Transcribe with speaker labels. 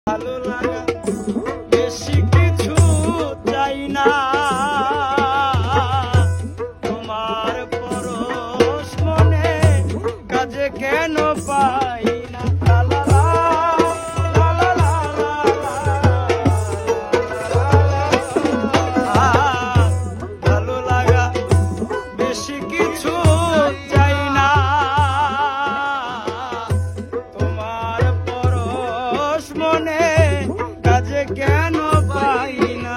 Speaker 1: ভালো লাগা বেশি কিছু চাই না, তোমার পরশ মনে কাজে কেন পাই না। ভালো লাগা বেশি কিছু চাই না, তোমার পরশ মনে কাজে কেন পাই না।